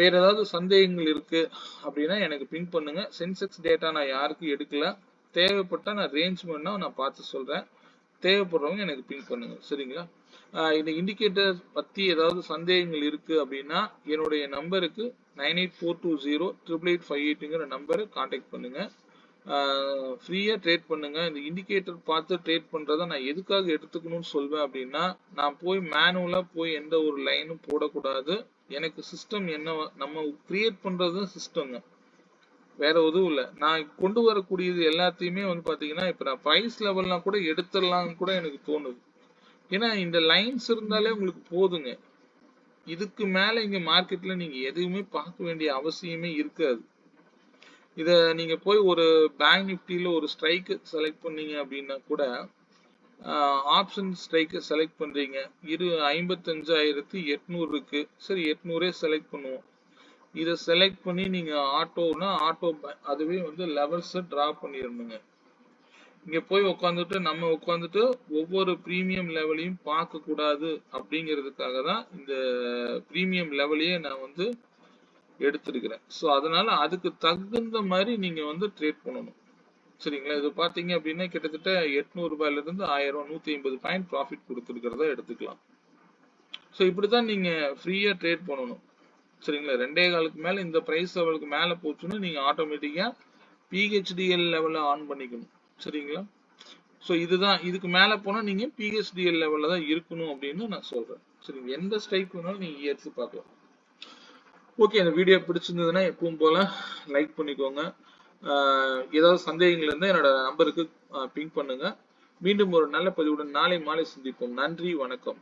வேற ஏதாவது சந்தேகங்கள் இருக்கு அப்படின்னா எனக்கு பின் பண்ணுங்க. சென்செக்ஸ் டேட்டா நான் யாருக்கும் எடுக்கல. தேவைப்பட்டா நான் ரேஞ்ச் பண்ணா நான் பார்த்து சொல்றேன். தேவைப்படுறவங்க எனக்கு பின் பண்ணுங்க. சரிங்களா? இந்த இண்டிகேட்டர் பத்தி ஏதாவது சந்தேகங்கள் இருக்கு அப்படின்னா என்னுடைய நம்பருக்கு 9842088858ங்கிற நம்பரை கான்டாக்ட் பண்ணுங்க. ஃப்ரீயா ட்ரேட் பண்ணுங்க. இந்த இண்டிகேட்டர் பார்த்து ட்ரேட் பண்றதை நான் எதுக்காக எடுத்துக்கணும்னு சொல்வேன் அப்படின்னா நான் போய் மேனுவலா போய் எந்த ஒரு லைனும் போடக்கூடாது. எனக்கு சிஸ்டம் என்ன நம்ம கிரியேட் பண்றது சிஸ்டம்ங்க. வேற எதுவும் இல்லை. நான் கொண்டு வரக்கூடியது எல்லாத்தையுமே வந்து பாத்தீங்கன்னா இப்ப நான் பிரைஸ் லெவல்லாம் கூட எடுத்துடலாம் கூட எனக்கு தோணுது. ஏன்னா இந்த லைன்ஸ் இருந்தாலே உங்களுக்கு போதுங்க. இதுக்கு மேல இங்க மார்க்கெட்ல நீங்க எதுவுமே பார்க்க வேண்டிய அவசியமே இருக்காது. இத நீங்க போய் ஒரு பேங்க் நிஃப்டில ஒரு ஸ்ட்ரைக் செலக்ட் பண்ணீங்க அப்படின்னா கூட ஆப்ஷன் ஸ்ட்ரைக் செலக்ட் பண்றீங்க. 55,800 இருக்கு. சரி 800 செலக்ட் பண்ணுவோம். இதை செலக்ட் பண்ணி நீங்க ஆட்டோனா ஆட்டோ அதுவே வந்து லெவல்ஸ் டிரா பண்ணிடணுங்க. இங்க போய் உட்காந்துட்டு ஒவ்வொரு பிரீமியம் லெவலையும் பார்க்க கூடாது அப்படிங்கிறதுக்காக தான் இந்த பிரீமியம் லெவலையே நான் வந்து எடுத்திருக்கிறேன். ஸோ அதனால அதுக்கு தகுந்த மாதிரி நீங்க வந்து ட்ரேட் பண்ணணும். சரிங்களா? இது பாத்தீங்க அப்படின்னா கிட்டத்தட்ட 800 ரூபாயில இருந்து 1000 150 பாயிண்ட் ப்ராஃபிட் கொடுத்துருக்கிறத எடுத்துக்கலாம். ஸோ இப்படிதான் நீங்க ஃப்ரீயா ட்ரேட் பண்ணணும். சரிங்களா? 2.25க்கு மேல இந்த பிரைஸ் லெவலுக்கு மேல போச்சுன்னா நீங்க ஆட்டோமேட்டிக்கா பிஹெச்டிஎல் லெவல ஆன் பண்ணிக்கணும். சரிங்களா? ஸோ இதுதான். இதுக்கு மேல போனா நீங்க பிஹெச்டிஎல் லெவல்ல தான் இருக்கணும் அப்படின்னு நான் சொல்றேன். சரிங்க? எந்த ஸ்ட்ரைக் வேணாலும் நீங்க எடுத்து பார்க்கலாம். ஓகே, இந்த வீடியோ பிடிச்சிருந்ததுன்னா எப்பவும் போல லைக் பண்ணிக்கோங்க. ஏதாவது சந்தேகங்கள் இருந்தால் என்னோட நம்பருக்கு பிங் பண்ணுங்க. மீண்டும் ஒரு நல்ல பதிவுடன் நாளை மாலை சந்திப்போம். நன்றி, வணக்கம்.